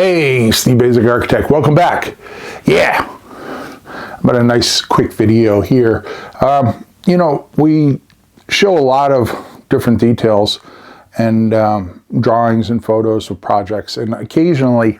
Hey, Steve Basic Architect, welcome back. Yeah, but a nice quick video here. We show a lot of different details and drawings and photos of projects, and occasionally,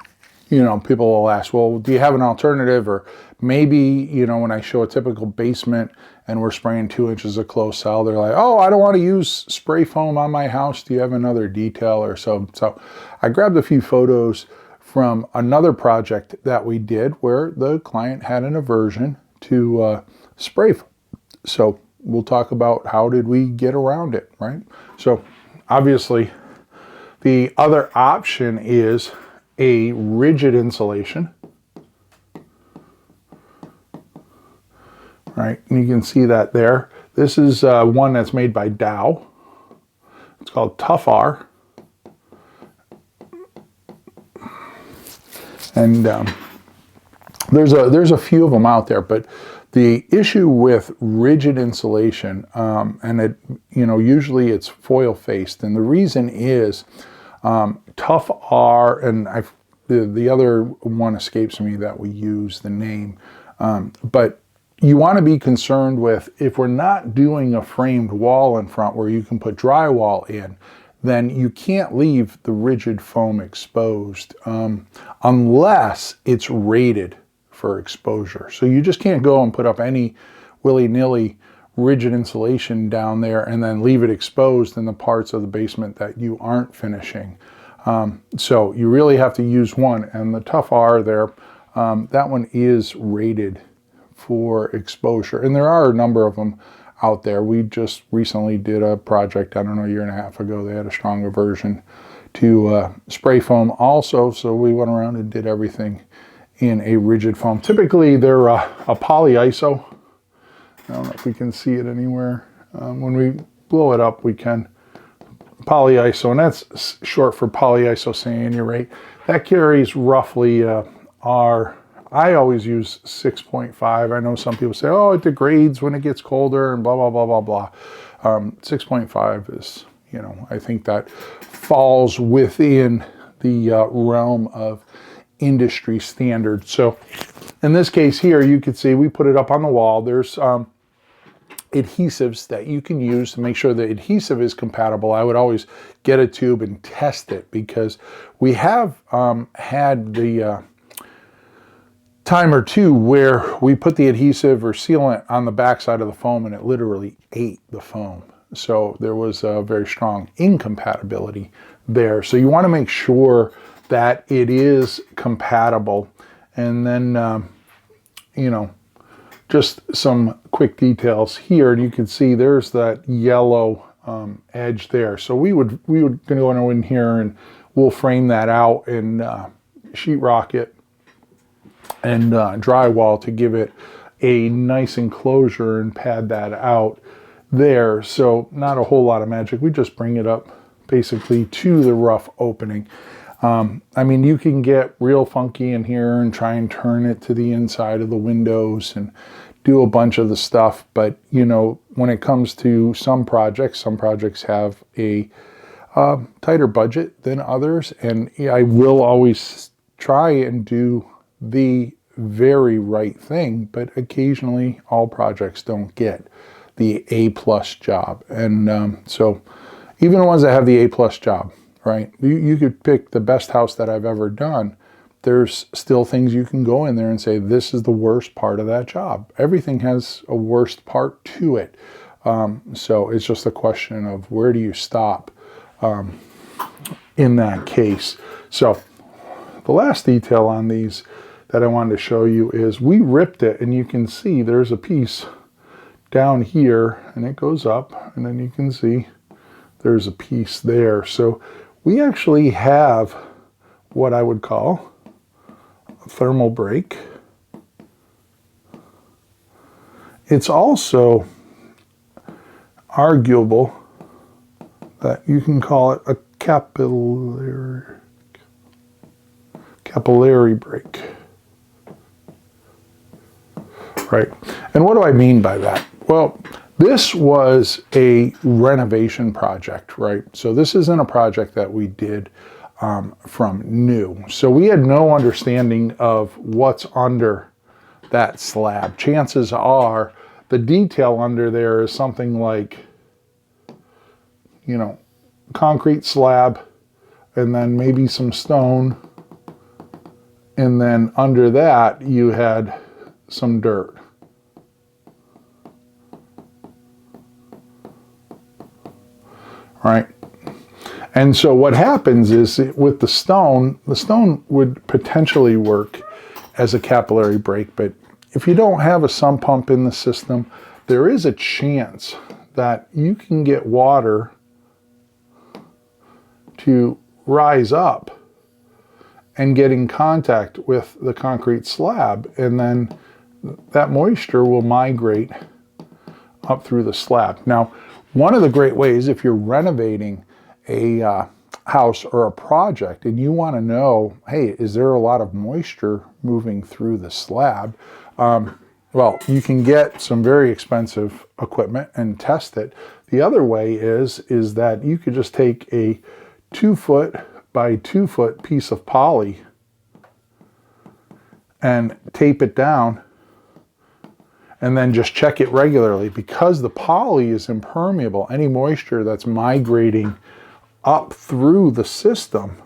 people will ask, well, do you have an alternative? Or maybe, when I show a typical basement and we're spraying 2 inches of closed cell, they're like, oh, I don't want to use spray foam on my house. Do you have another detail or so? So I grabbed a few photos from another project that we did where the client had an aversion to spray foam. So we'll talk about how did we get around it, right? So obviously the other option is a rigid insulation, right? And you can see that there. This is one that's made by Dow. It's called Tough R. And there's a few of them out there, but the issue with rigid insulation, and it, usually it's foil faced, and the reason is Tough R, and the other one escapes me that we use the name, but you want to be concerned with, if we're not doing a framed wall in front where you can put drywall in, then you can't leave the rigid foam exposed unless it's rated for exposure. So you just can't go and put up any willy-nilly rigid insulation down there and then leave it exposed in the parts of the basement that you aren't finishing. So you really have to use one, and the Tough R there, that one is rated for exposure, and there are a number of them out there. We just recently did a project, I don't know, a year and a half ago. They had a strong aversion to spray foam also, so we went around and did everything in a rigid foam. Typically they're a polyiso. I don't know if we can see it anywhere. When we blow it up, we can. Polyiso, and that's short for polyisocyanurate. That carries roughly I always use 6.5. I know some people say, oh, it degrades when it gets colder and blah, blah, blah, blah, blah. 6.5 is, I think that falls within the realm of industry standard. So in this case here, you can see we put it up on the wall. There's adhesives that you can use to make sure the adhesive is compatible. I would always get a tube and test it, because we have had the time or two where we put the adhesive or sealant on the backside of the foam and it literally ate the foam. So there was a very strong incompatibility there. So you want to make sure that it is compatible. And then, just some quick details here. And you can see there's that yellow edge there. So we would go in here and we'll frame that out and sheetrock it and drywall to give it a nice enclosure and pad that out there. So not a whole lot of magic. We just bring it up basically to the rough opening. You can get real funky in here and try and turn it to the inside of the windows and do a bunch of the stuff. But, when it comes to some projects have a tighter budget than others. And I will always try and do the very right thing, but occasionally all projects don't get the A+ job. And so even the ones that have the A+ job, right? You could pick the best house that I've ever done. There's still things you can go in there and say, this is the worst part of that job. Everything has a worst part to it. So it's just a question of where do you stop in that case. So the last detail on these that I wanted to show you is we ripped it, and you can see there's a piece down here and it goes up, and then you can see there's a piece there. So we actually have what I would call a thermal break. It's also arguable that you can call it a capillary break. Right. And what do I mean by that? Well, this was a renovation project, right? So this isn't a project that we did from new. So we had no understanding of what's under that slab. Chances are the detail under there is something like, you know, concrete slab, and then maybe some stone, and then under that you had some dirt. Right? And so what happens is with the stone would potentially work as a capillary break, but if you don't have a sump pump in the system, there is a chance that you can get water to rise up and get in contact with the concrete slab, and then that moisture will migrate up through the slab. Now, one of the great ways, if you're renovating a house or a project and you want to know, hey, is there a lot of moisture moving through the slab? Well, you can get some very expensive equipment and test it. The other way is that you could just take a 2-foot by 2-foot piece of poly and tape it down, and then just check it regularly. Because the poly is impermeable, any moisture that's migrating up through the system,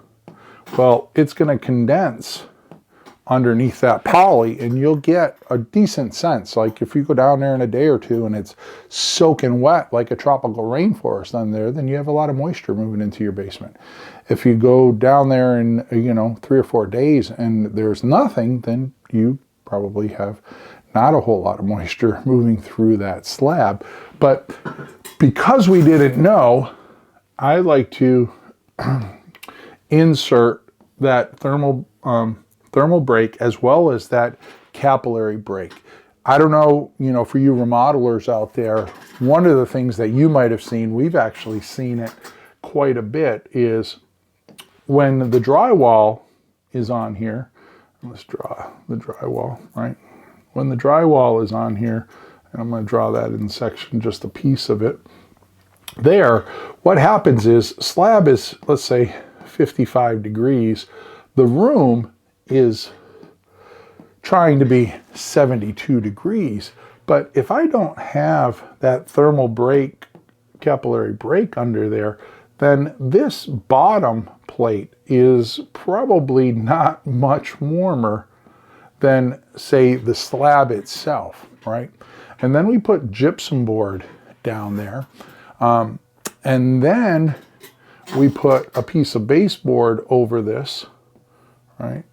well, it's going to condense underneath that poly, and you'll get a decent sense. Like if you go down there in a day or two and it's soaking wet like a tropical rainforest on there, then you have a lot of moisture moving into your basement. If you go down there in 3 or 4 days and there's nothing, then you probably have not a whole lot of moisture moving through that slab. But because we didn't know, I like to insert that thermal break as well as that capillary break. I don't know, for you remodelers out there, one of the things that you might have seen, we've actually seen it quite a bit, is when the drywall is on here. Let's draw the drywall, right? When the drywall is on here, and I'm going to draw that in section, just a piece of it. There, what happens is slab is, let's say, 55 degrees. The room is trying to be 72 degrees. But if I don't have that thermal break, capillary break under there, then this bottom plate is probably not much warmer than, say, the slab itself, right? And then we put gypsum board down there. And then we put a piece of baseboard over this, right?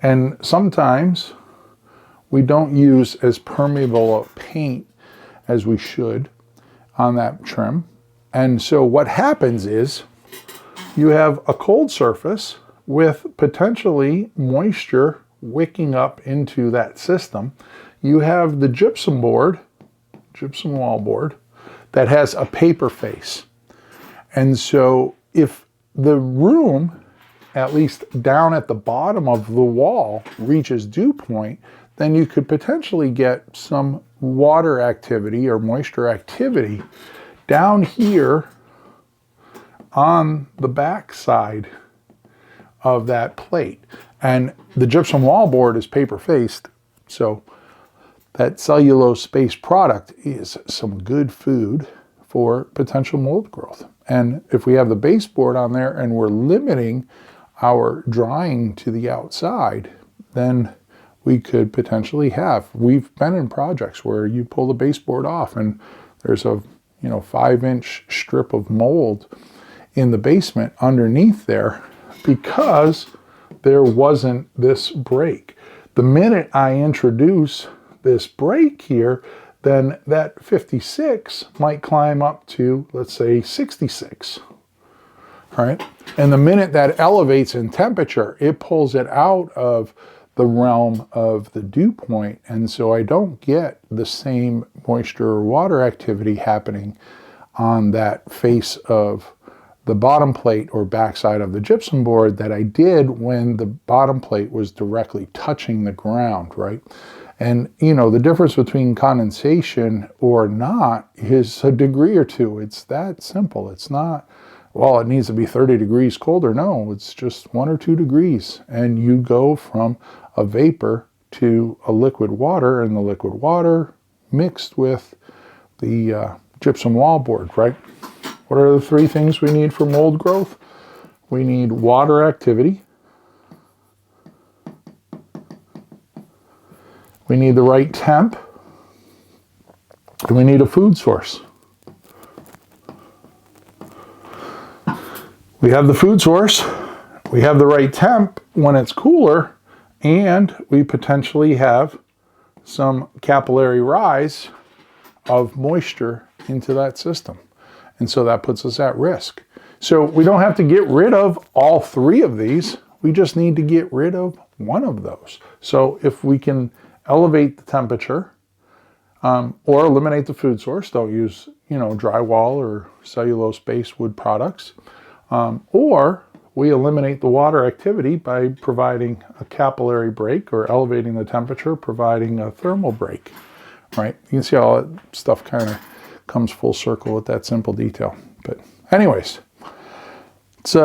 And sometimes we don't use as permeable a paint as we should on that trim. And so what happens is you have a cold surface with potentially moisture wicking up into that system. You have the gypsum board, gypsum wall board, that has a paper face. And so if the room, at least down at the bottom of the wall, reaches dew point, then you could potentially get some water activity or moisture activity down here on the back side of that plate. And the gypsum wall board is paper faced, so that cellulose-based product is some good food for potential mold growth. And if we have the baseboard on there and we're limiting our drying to the outside, then we could potentially have, we've been in projects where you pull the baseboard off and there's a 5-inch strip of mold in the basement underneath there because there wasn't this break. The minute I introduce this break here, then that 56 might climb up to, let's say, 66. All right? And the minute that elevates in temperature, it pulls it out of the realm of the dew point, and so I don't get the same moisture or water activity happening on that face of the bottom plate or backside of the gypsum board that I did when the bottom plate was directly touching the ground, right? And, the difference between condensation or not is a degree or two. It's that simple. It's not well, it needs to be 30 degrees colder. No, it's just 1 or 2 degrees. And you go from a vapor to a liquid water, and the liquid water mixed with the gypsum wallboard, right? What are the 3 things we need for mold growth? We need water activity. We need the right temp. And we need a food source. We have the food source, we have the right temp when it's cooler, and we potentially have some capillary rise of moisture into that system. And so that puts us at risk. So we don't have to get rid of all 3 of these. We just need to get rid of one of those. So if we can elevate the temperature or eliminate the food source, don't use, drywall or cellulose-based wood products, or we eliminate the water activity by providing a capillary break or elevating the temperature, providing a thermal break, right? You can see how that stuff kind of comes full circle with that simple detail. But anyways, it's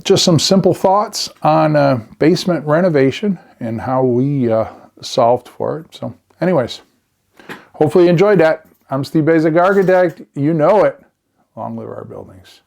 just some simple thoughts on basement renovation and how we solved for it. So anyways, hopefully you enjoyed that. I'm Steve Basic Architect. You know it. Long live our buildings.